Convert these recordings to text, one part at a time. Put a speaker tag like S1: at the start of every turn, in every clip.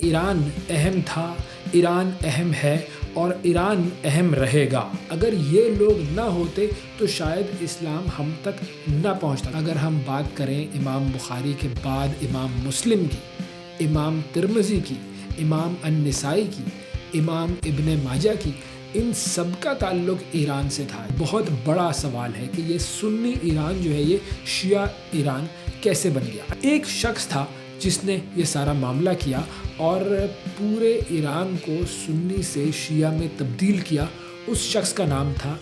S1: ایران اہم تھا، ایران اہم ہے اور ایران اہم رہے گا۔ اگر یہ لوگ نہ ہوتے تو شاید اسلام ہم تک نہ پہنچتا۔ اگر ہم بات کریں امام بخاری کے بعد امام مسلم کی، امام ترمذی کی، امام النسائی کی، امام ابن ماجہ کی، ان سب کا تعلق ایران سے تھا۔ بہت بڑا سوال ہے کہ یہ سنی ایران جو ہے یہ شیعہ ایران کیسے بن گیا۔ ایک شخص تھا جس نے یہ سارا معاملہ کیا اور پورے ایران کو سنی سے شیعہ میں تبدیل کیا۔ اس شخص کا نام تھا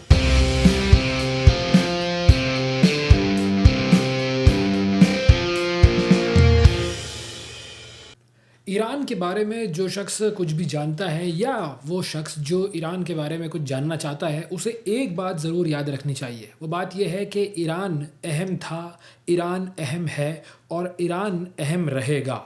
S1: ایران کے بارے میں جو شخص کچھ بھی جانتا ہے یا وہ شخص جو ایران کے بارے میں کچھ جاننا چاہتا ہے، اسے ایک بات ضرور یاد رکھنی چاہیے۔ وہ بات یہ ہے کہ ایران اہم تھا، ایران اہم ہے اور ایران اہم رہے گا۔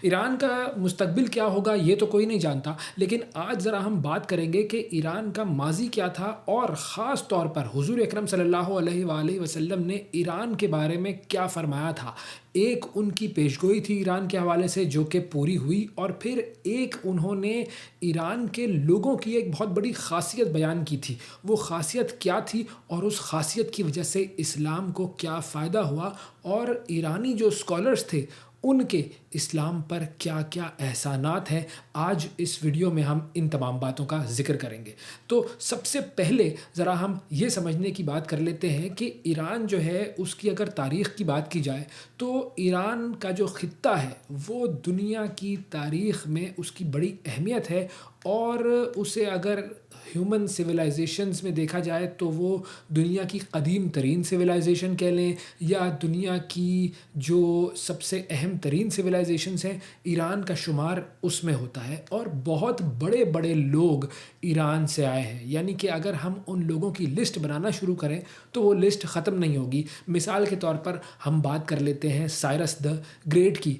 S1: ایران کا مستقبل کیا ہوگا یہ تو کوئی نہیں جانتا، لیکن آج ذرا ہم بات کریں گے کہ ایران کا ماضی کیا تھا اور خاص طور پر حضور اکرم صلی اللہ علیہ وآلہ وسلم نے ایران کے بارے میں کیا فرمایا تھا۔ ایک ان کی پیشگوئی تھی ایران کے حوالے سے جو کہ پوری ہوئی، اور پھر ایک انہوں نے ایران کے لوگوں کی ایک بہت بڑی خاصیت بیان کی تھی۔ وہ خاصیت کیا تھی اور اس خاصیت کی وجہ سے اسلام کو کیا فائدہ ہوا، اور ایرانی جو اسکالرز تھے ان کے اسلام پر کیا کیا احسانات ہیں، آج اس ویڈیو میں ہم ان تمام باتوں کا ذکر کریں گے۔ تو سب سے پہلے ذرا ہم یہ سمجھنے کی بات کر لیتے ہیں کہ ایران جو ہے اس کی اگر تاریخ کی بات کی جائے تو ایران کا جو خطہ ہے وہ دنیا کی تاریخ میں اس کی بڑی اہمیت ہے، اور اسے اگر ہیومن سویلائزیشنز میں دیکھا جائے تو وہ دنیا کی قدیم ترین سویلائزیشن کہہ لیں یا دنیا کی جو سب سے اہم ترین سویلائزیشنز ہیں، ایران کا شمار اس میں ہوتا ہے، اور بہت بڑے بڑے لوگ ایران سے آئے ہیں۔ یعنی کہ اگر ہم ان لوگوں کی لسٹ بنانا شروع کریں تو وہ لسٹ ختم نہیں ہوگی۔ مثال کے طور پر ہم بات کر لیتے ہیں سائرس دی گریٹ کی۔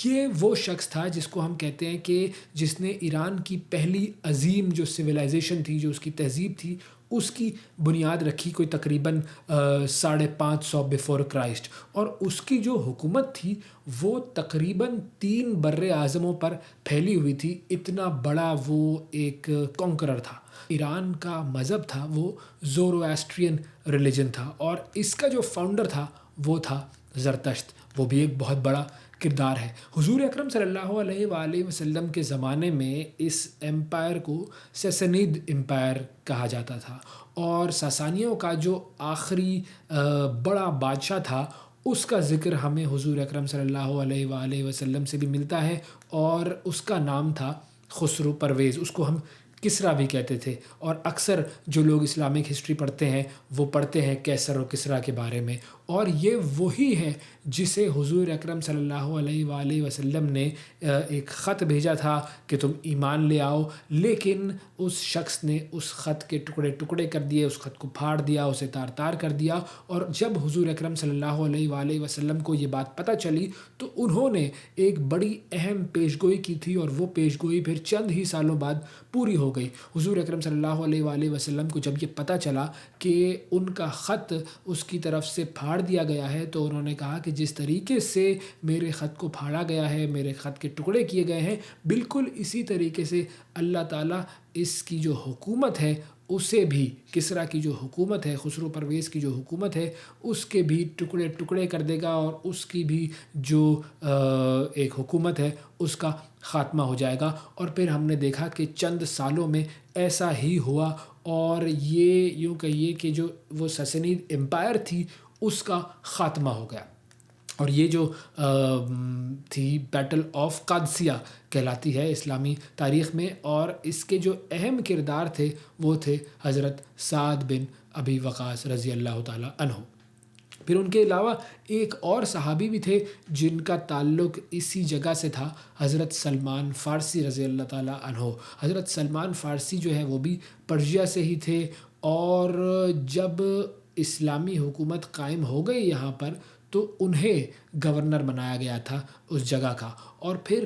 S1: یہ وہ شخص تھا جس کو ہم کہتے ہیں کہ جس نے ایران کی پہلی عظیم جو سویلائزیشن تھی، جو اس کی تہذیب تھی، اس کی بنیاد رکھی کوئی تقریباً 550 بیفور کرائسٹ، اور اس کی جو حکومت تھی وہ تقریباً 3 بر اعظموں پر پھیلی ہوئی تھی۔ اتنا بڑا وہ ایک کانکرر تھا۔ ایران کا مذہب تھا وہ زورواسٹرین ریلیجن تھا، اور اس کا جو فاؤنڈر تھا وہ تھا زرتشت۔ وہ بھی ایک بہت بڑا کردار ہے۔ حضور اکرم صلی اللہ علیہ وآلہ وسلم کے زمانے میں اس ایمپائر کو ساسانید ایمپائر کہا جاتا تھا، اور ساسانیوں کا جو آخری بڑا بادشاہ تھا اس کا ذکر ہمیں حضور اکرم صلی اللہ علیہ وآلہ وسلم سے بھی ملتا ہے، اور اس کا نام تھا خسرو پرویز۔ اس کو ہم کسریٰ بھی کہتے تھے، اور اکثر جو لوگ اسلامک ہسٹری پڑھتے ہیں وہ پڑھتے ہیں کیسر و کسریٰ کے بارے میں، اور یہ وہی ہے جسے حضور اکرم صلی اللہ علیہ وآلہ وسلم نے ایک خط بھیجا تھا کہ تم ایمان لے آؤ، لیکن اس شخص نے اس خط کے ٹکڑے ٹکڑے کر دیے، اس خط کو پھاڑ دیا، اسے تار تار کر دیا، اور جب حضور اکرم صلی اللہ علیہ وآلہ وسلم کو یہ بات پتہ چلی تو انہوں نے ایک بڑی اہم پیشگوئی کی تھی، اور وہ پیشگوئی پھر چند ہی سالوں بعد پوری ہو گئی۔ حضور اکرم صلی اللہ علیہ وآلہ وسلم کو جب یہ پتہ چلا کہ ان کا خط اس کی طرف سے پھاڑ دیا گیا ہے تو انہوں نے کہا کہ جس طریقے سے میرے خط کو پھاڑا گیا ہے، میرے خط کے ٹکڑے کیے گئے ہیں، بالکل اسی طریقے سے اللہ تعالیٰ اس کی جو حکومت ہے اسے بھی، کسریٰ کی جو حکومت ہے، خسرو پرویز کی جو حکومت ہے، اس کے بھی ٹکڑے ٹکڑے کر دے گا، اور اس کی بھی جو ایک حکومت ہے اس کا خاتمہ ہو جائے گا۔ اور پھر ہم نے دیکھا کہ چند سالوں میں ایسا ہی ہوا، اور یہ یوں کہیے کہ جو وہ ساسانید ایمپائر تھی اس کا خاتمہ ہو گیا، اور یہ جو تھی بیٹل آف قادسیہ کہلاتی ہے اسلامی تاریخ میں، اور اس کے جو اہم کردار تھے وہ تھے حضرت سعد بن ابی وقاص رضی اللہ تعالیٰ عنہ۔ پھر ان کے علاوہ ایک اور صحابی بھی تھے جن کا تعلق اسی جگہ سے تھا، حضرت سلمان فارسی رضی اللہ تعالیٰ عنہ۔ حضرت سلمان فارسی جو ہے وہ بھی پرشیا سے ہی تھے، اور جب اسلامی حکومت قائم ہو گئی یہاں پر تو انہیں گورنر بنایا گیا تھا اس جگہ کا۔ اور پھر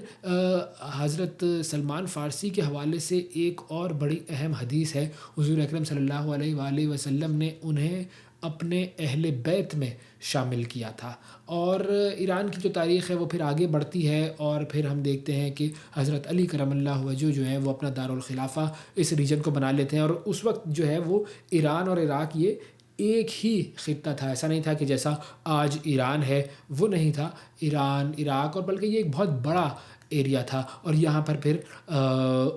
S1: حضرت سلمان فارسی کے حوالے سے ایک اور بڑی اہم حدیث ہے، حضور اکرم صلی اللہ علیہ وآلہ وسلم نے انہیں اپنے اہل بیت میں شامل کیا تھا۔ اور ایران کی جو تاریخ ہے وہ پھر آگے بڑھتی ہے، اور پھر ہم دیکھتے ہیں کہ حضرت علی کرم اللہ وجہ جو ہیں وہ اپنا دارالخلافہ اس ریجن کو بنا لیتے ہیں، اور اس وقت جو ہے وہ ایران اور عراق یہ ایک ہی خطہ تھا۔ ایسا نہیں تھا کہ جیسا آج ایران ہے وہ نہیں تھا، ایران، عراق، اور بلکہ یہ ایک بہت بڑا ایریا تھا، اور یہاں پر پھر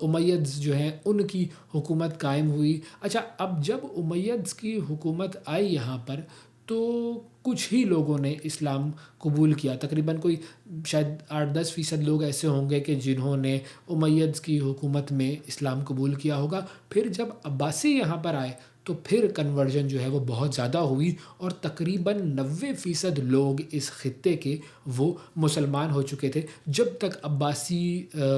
S1: امیدز جو ہیں ان کی حکومت قائم ہوئی۔ اچھا، اب جب امیدز کی حکومت آئی یہاں پر تو کچھ ہی لوگوں نے اسلام قبول کیا، تقریباً کوئی شاید 8-10% لوگ ایسے ہوں گے کہ جنہوں نے امیدز کی حکومت میں اسلام قبول کیا ہوگا۔ پھر جب عباسی یہاں پر آئے تو پھر کنورژن جو ہے وہ بہت زیادہ ہوئی، اور تقریباً 90% لوگ اس خطے کے وہ مسلمان ہو چکے تھے۔ جب تک عباسی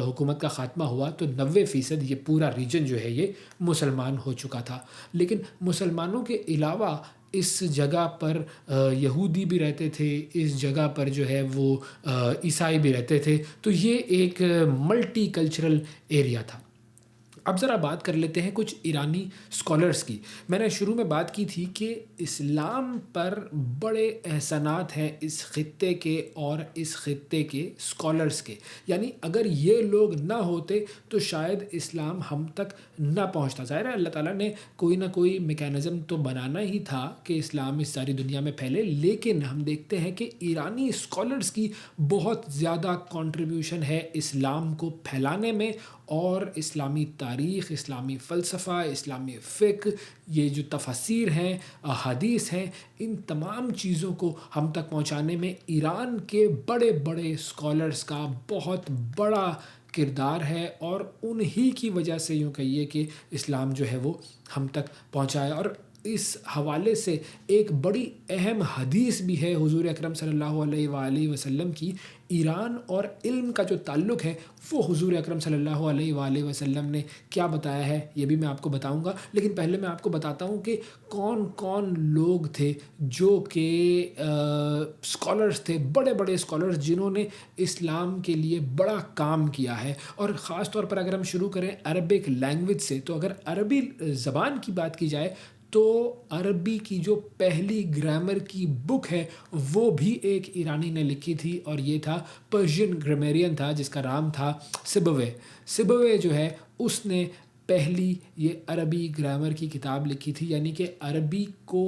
S1: حکومت کا خاتمہ ہوا تو 90% یہ پورا ریجن جو ہے یہ مسلمان ہو چکا تھا۔ لیکن مسلمانوں کے علاوہ اس جگہ پر یہودی بھی رہتے تھے، اس جگہ پر جو ہے وہ عیسائی بھی رہتے تھے، تو یہ ایک ملٹی کلچرل ایریا تھا۔ اب ذرا بات کر لیتے ہیں کچھ ایرانی اسکالرس کی۔ میں نے شروع میں بات کی تھی کہ اسلام پر بڑے احسانات ہیں اس خطے کے اور اس خطے کے اسکالرس کے، یعنی اگر یہ لوگ نہ ہوتے تو شاید اسلام ہم تک نہ پہنچتا۔ ظاہر ہے اللہ تعالیٰ نے کوئی نہ کوئی میکینزم تو بنانا ہی تھا کہ اسلام اس ساری دنیا میں پھیلے، لیکن ہم دیکھتے ہیں کہ ایرانی اسکالرس کی بہت زیادہ کنٹریبیوشن ہے اسلام کو پھیلانے میں، اور اسلامی تاریخ، اسلامی فلسفہ، اسلامی فقہ، یہ جو تفاسیر ہیں، احادیث ہیں، ان تمام چیزوں کو ہم تک پہنچانے میں ایران کے بڑے بڑے اسکالرس کا بہت بڑا کردار ہے، اور انہی کی وجہ سے یوں کہیے کہ اسلام جو ہے وہ ہم تک پہنچایا۔ اور اس حوالے سے ایک بڑی اہم حدیث بھی ہے حضور اکرم صلی اللہ علیہ وآلہ وسلم کی۔ ایران اور علم کا جو تعلق ہے وہ حضور اکرم صلی اللہ علیہ وآلہ وسلم نے کیا بتایا ہے یہ بھی میں آپ کو بتاؤں گا، لیکن پہلے میں آپ کو بتاتا ہوں کہ کون کون لوگ تھے جو کہ اسکالرس تھے، بڑے بڑے اسکالرس جنہوں نے اسلام کے لیے بڑا کام کیا ہے۔ اور خاص طور پر اگر ہم شروع کریں عربک لینگویج سے، تو اگر عربی زبان کی بات کی جائے تو عربی کی جو پہلی گرامر کی بک ہے وہ بھی ایک ایرانی نے لکھی تھی، اور یہ تھا پرشین گرامیرین تھا جس کا نام تھا سیبویہ۔ سیبویہ جو ہے اس نے پہلی یہ عربی گرامر کی کتاب لکھی تھی، یعنی کہ عربی کو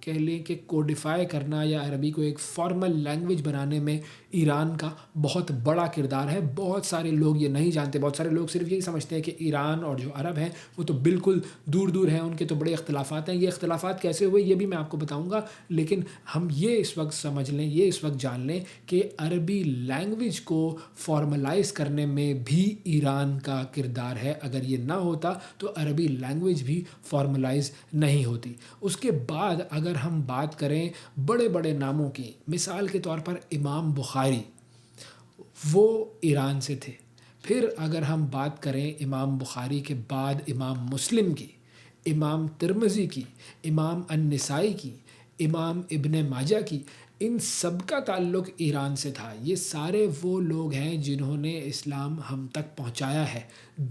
S1: کہہ لیں کہ کوڈیفائی کرنا یا عربی کو ایک فارمل لینگویج بنانے میں ایران کا بہت بڑا کردار ہے۔ بہت سارے لوگ یہ نہیں جانتے، بہت سارے لوگ صرف یہی سمجھتے ہیں کہ ایران اور جو عرب ہیں وہ تو بالکل دور دور ہیں، ان کے تو بڑے اختلافات ہیں۔ یہ اختلافات کیسے ہوئے یہ بھی میں آپ کو بتاؤں گا، لیکن ہم یہ اس وقت سمجھ لیں، یہ اس وقت جان لیں کہ عربی لینگویج کو فارملائز کرنے میں بھی ایران کا کردار ہے۔ اگر یہ نہ ہوتا تو عربی لینگویج بھی فارملائز نہیں ہوتی۔ اس کے بعد اگر ہم بات کریں بڑے بڑے ناموں کی، مثال کے طور پر امام بخاری، وہ ایران سے تھے۔ پھر اگر ہم بات کریں امام بخاری کے بعد امام مسلم کی، امام ترمذی کی، امام النسائی کی، امام ابن ماجہ کی، ان سب کا تعلق ایران سے تھا۔ یہ سارے وہ لوگ ہیں جنہوں نے اسلام ہم تک پہنچایا ہے،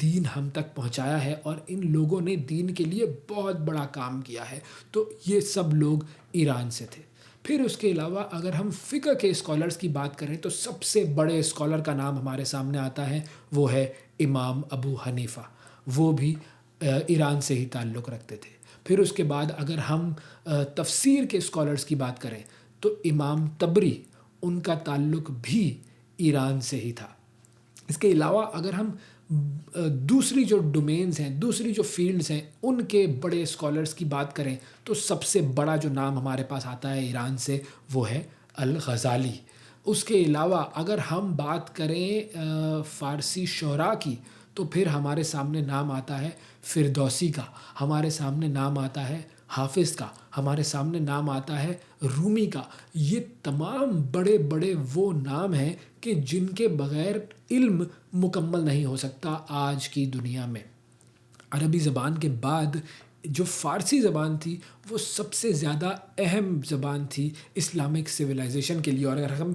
S1: دین ہم تک پہنچایا ہے، اور ان لوگوں نے دین کے لیے بہت بڑا کام کیا ہے، تو یہ سب لوگ ایران سے تھے۔ پھر اس کے علاوہ اگر ہم فقہ کے اسکالرس کی بات کریں تو سب سے بڑے اسکالر کا نام ہمارے سامنے آتا ہے، وہ ہے امام ابو حنیفہ، وہ بھی ایران سے ہی تعلق رکھتے تھے۔ پھر اس کے بعد اگر ہم تفسیر کے اسکالرس کی بات کریں تو امام طبری، ان کا تعلق بھی ایران سے ہی تھا۔ اس کے علاوہ اگر ہم دوسری جو ڈومینز ہیں، دوسری جو فیلڈز ہیں، ان کے بڑے اسکالرس کی بات کریں تو سب سے بڑا جو نام ہمارے پاس آتا ہے ایران سے وہ ہے الغزالی۔ اس کے علاوہ اگر ہم بات کریں فارسی شعراء کی تو پھر ہمارے سامنے نام آتا ہے فردوسی کا، ہمارے سامنے نام آتا ہے حافظ کا، ہمارے سامنے نام آتا ہے رومی کا۔ یہ تمام بڑے بڑے وہ نام ہیں کہ جن کے بغیر علم مکمل نہیں ہو سکتا آج کی دنیا میں۔ عربی زبان کے بعد جو فارسی زبان تھی وہ سب سے زیادہ اہم زبان تھی اسلامک سویلائزیشن کے لیے۔ اور اگر ہم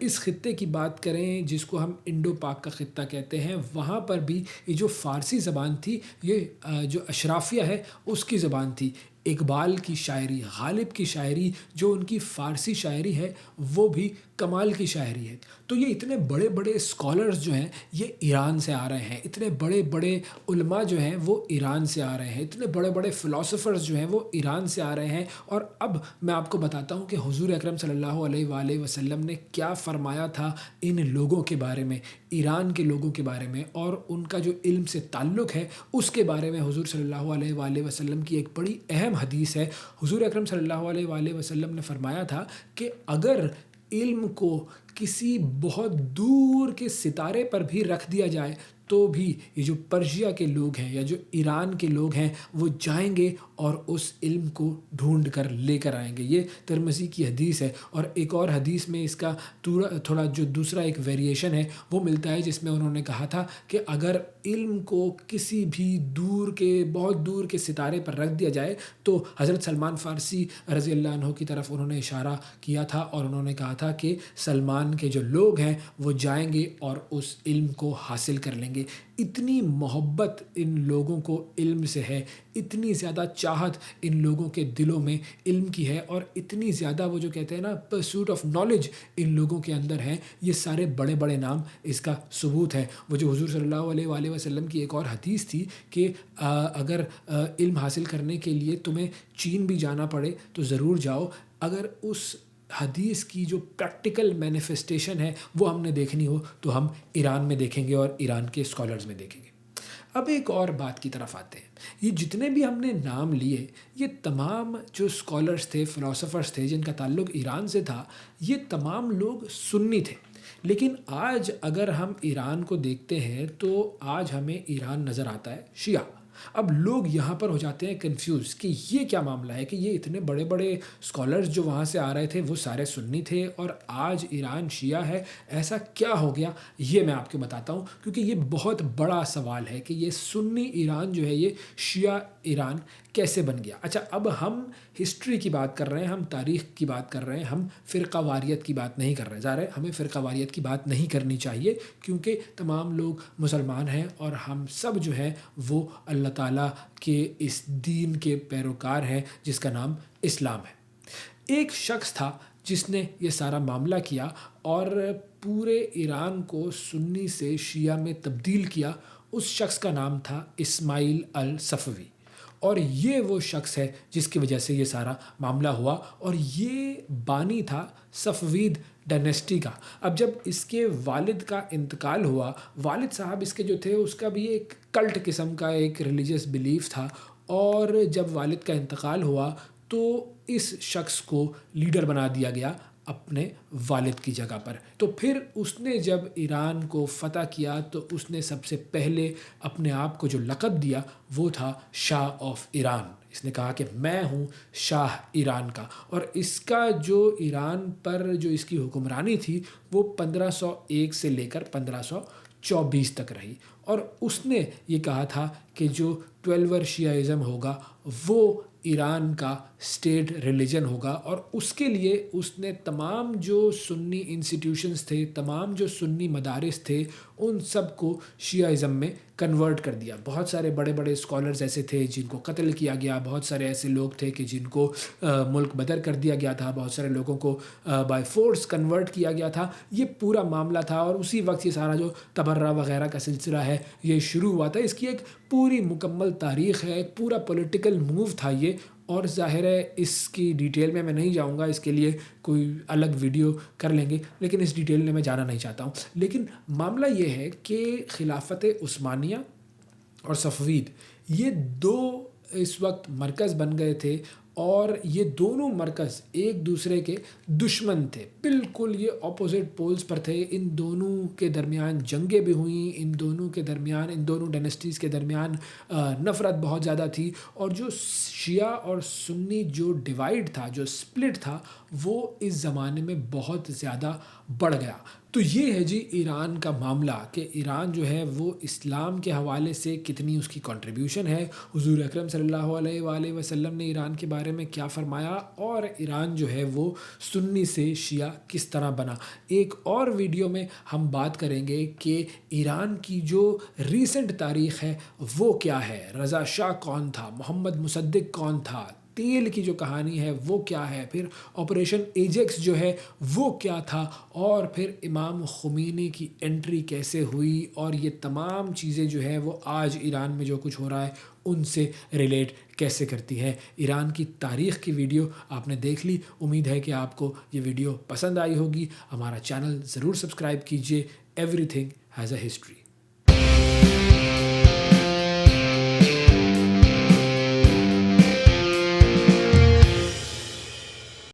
S1: اس خطے کی بات کریں جس کو ہم انڈو پاک کا خطہ کہتے ہیں، وہاں پر بھی یہ جو فارسی زبان تھی یہ جو اشرافیہ ہے اس کی زبان تھی۔ اقبال کی شاعری، غالب کی شاعری، جو ان کی فارسی شاعری ہے وہ بھی کمال کی شاعری ہے۔ تو یہ اتنے بڑے بڑے اسکالرز جو ہیں یہ ایران سے آ رہے ہیں، اتنے بڑے بڑے علماء جو ہیں وہ ایران سے آ رہے ہیں، اتنے بڑے بڑے فلاسفرز جو ہیں وہ ایران سے آ رہے ہیں۔ اور اب میں آپ کو بتاتا ہوں کہ حضور اکرم صلی اللہ علیہ وآلہ وسلم نے کیا فرمایا تھا ان لوگوں کے بارے میں، ایران کے لوگوں کے بارے میں، اور ان کا جو علم سے تعلق ہے اس کے بارے میں۔ حضور صلی اللہ علیہ وآلہ وسلم کی ایک بڑی اہم حدیث ہے۔ حضور اکرم صلی اللہ علیہ وآلہ وسلم نے فرمایا تھا کہ اگر علم کو کسی بہت دور کے ستارے پر بھی رکھ دیا جائے تو بھی یہ جو پرشیا کے لوگ ہیں یا جو ایران کے لوگ ہیں وہ جائیں گے اور اس علم کو ڈھونڈ کر لے کر آئیں گے۔ یہ ترمذی کی حدیث ہے۔ اور ایک اور حدیث میں اس کا تھوڑا جو دوسرا ایک ویریشن ہے وہ ملتا ہے، جس میں انہوں نے کہا تھا کہ اگر علم کو کسی بھی بہت دور کے ستارے پر رکھ دیا جائے تو حضرت سلمان فارسی رضی اللہ عنہ کی طرف انہوں نے اشارہ کیا تھا اور انہوں نے کہا تھا کہ سلمان کے جو لوگ ہیں وہ جائیں گے اور اس علم کو حاصل کر لیں گے۔ اتنی محبت ان لوگوں کو علم سے ہے، اتنی زیادہ چاہت ان لوگوں کے دلوں میں علم کی ہے، اور اتنی زیادہ وہ جو کہتے ہیں نا پرسوٹ آف نالج ان لوگوں کے اندر ہے۔ یہ سارے بڑے بڑے نام اس کا ثبوت ہے۔ وہ جو حضور صلی اللہ علیہ وآلہ وسلم کی ایک اور حدیث تھی کہ اگر علم حاصل کرنے کے لیے تمہیں چین بھی جانا پڑے تو ضرور جاؤ، اگر اس حدیث کی جو پریکٹیکل مینیفیسٹیشن ہے وہ ہم نے دیکھنی ہو تو ہم ایران میں دیکھیں گے اور ایران کے اسکالرز میں دیکھیں گے۔ اب ایک اور بات کی طرف آتے ہیں۔ یہ جتنے بھی ہم نے نام لیے یہ تمام جو اسکالرز تھے، فلاسفرز تھے جن کا تعلق ایران سے تھا، یہ تمام لوگ سنی تھے۔ لیکن آج اگر ہم ایران کو دیکھتے ہیں تو آج ہمیں ایران نظر آتا ہے شیعہ۔ اب لوگ یہاں پر ہو جاتے ہیں کنفیوز کہ یہ کیا معاملہ ہے کہ یہ اتنے بڑے بڑے اسکالرز جو وہاں سے آ رہے تھے وہ سارے سنی تھے اور آج ایران شیعہ ہے، ایسا کیا ہو گیا؟ یہ میں آپ کو بتاتا ہوں، کیونکہ یہ بہت بڑا سوال ہے کہ یہ سنی ایران جو ہے یہ شیعہ ایران کیسے بن گیا۔ اچھا، اب ہم ہسٹری کی بات کر رہے ہیں، ہم تاریخ کی بات کر رہے ہیں، ہم فرقہ واریت کی بات نہیں کر رہے۔ ظاہر ہے ہمیں فرقہ واریت کی بات نہیں کرنی چاہیے کیونکہ تمام لوگ مسلمان ہیں اور ہم سب جو ہیں وہ اللہ تعالیٰ کے اس دین کے پیروکار ہیں جس کا نام اسلام ہے۔ ایک شخص تھا جس نے یہ سارا معاملہ کیا اور پورے ایران کو سنی سے شیعہ میں تبدیل کیا۔ اس شخص کا نام تھا اسماعیل الصفوی، اور یہ وہ شخص ہے جس کی وجہ سے یہ سارا معاملہ ہوا، اور یہ بانی تھا صفوید ڈائنیسٹی کا۔ اب جب اس کے والد کا انتقال ہوا، والد صاحب اس کے جو تھے اس کا بھی ایک کلٹ قسم کا ایک ریلیجیس بلیف تھا، اور جب والد کا انتقال ہوا تو اس شخص کو لیڈر بنا دیا گیا اپنے والد کی جگہ پر۔ تو پھر اس نے جب ایران کو فتح کیا تو اس نے سب سے پہلے اپنے آپ کو جو لقب دیا وہ تھا شاہ آف ایران۔ اس نے کہا کہ میں ہوں شاہ ایران کا، اور اس کا جو ایران پر جو اس کی حکمرانی تھی وہ 1501 سے لے کر 1524 تک رہی، اور اس نے یہ کہا تھا کہ جو 12 شیعہ ہوگا وہ ایران کا اسٹیٹ ریلیجن ہوگا، اور اس کے لیے اس نے تمام جو سنی انسٹیٹیوشنز تھے، تمام جو سنی مدارس تھے، ان سب کو شیعہ میں کنورٹ کر دیا۔ بہت سارے بڑے بڑے اسکالرز ایسے تھے جن کو قتل کیا گیا، بہت سارے ایسے لوگ تھے کہ جن کو ملک بدر کر دیا گیا تھا، بہت سارے لوگوں کو بائی فورس کنورٹ کیا گیا تھا۔ یہ پورا معاملہ تھا، اور اسی وقت یہ سارا جو تبرہ وغیرہ کا سلسلہ ہے یہ شروع ہوا تھا۔ اس کی ایک پوری مکمل تاریخ ہے، ایک پورا پولیٹیکل موو تھا یہ، اور ظاہر ہے اس کی ڈیٹیل میں نہیں جاؤں گا، اس کے لیے کوئی الگ ویڈیو کر لیں گے، لیکن اس ڈیٹیل میں جانا نہیں چاہتا ہوں۔ لیکن معاملہ یہ ہے کہ خلافت عثمانیہ اور صفوید یہ دو اس وقت مرکز بن گئے تھے، اور یہ دونوں مرکز ایک دوسرے کے دشمن تھے، بالکل یہ اپوزٹ پولز پر تھے۔ ان دونوں کے درمیان جنگیں بھی ہوئیں، ان دونوں کے درمیان، ان دونوں ڈائنیسٹیز کے درمیان نفرت بہت زیادہ تھی، اور جو شیعہ اور سنی جو ڈیوائیڈ تھا، جو سپلٹ تھا، وہ اس زمانے میں بہت زیادہ بڑھ گیا۔ تو یہ ہے جی ایران کا معاملہ کہ ایران جو ہے وہ اسلام کے حوالے سے کتنی اس کی کنٹریبیوشن ہے، حضور اکرم صلی اللہ علیہ وآلہ وسلم نے ایران کے بارے میں کیا فرمایا، اور ایران جو ہے وہ سنی سے شیعہ کس طرح بنا۔ ایک اور ویڈیو میں ہم بات کریں گے کہ ایران کی جو ریسنٹ تاریخ ہے وہ کیا ہے، رضا شاہ کون تھا، محمد مصدق کون تھا، تیل کی جو کہانی ہے وہ کیا ہے، پھر آپریشن ایجیکس جو ہے وہ کیا تھا، اور پھر امام خمینی کی انٹری کیسے ہوئی، اور یہ تمام چیزیں جو ہے وہ آج ایران میں جو کچھ ہو رہا ہے ان سے ریلیٹ کیسے کرتی ہے۔ ایران کی تاریخ کی ویڈیو آپ نے دیکھ لی، امید ہے کہ آپ کو یہ ویڈیو پسند آئی ہوگی۔ ہمارا چینل ضرور سبسکرائب کیجیے۔ Every thing has a history.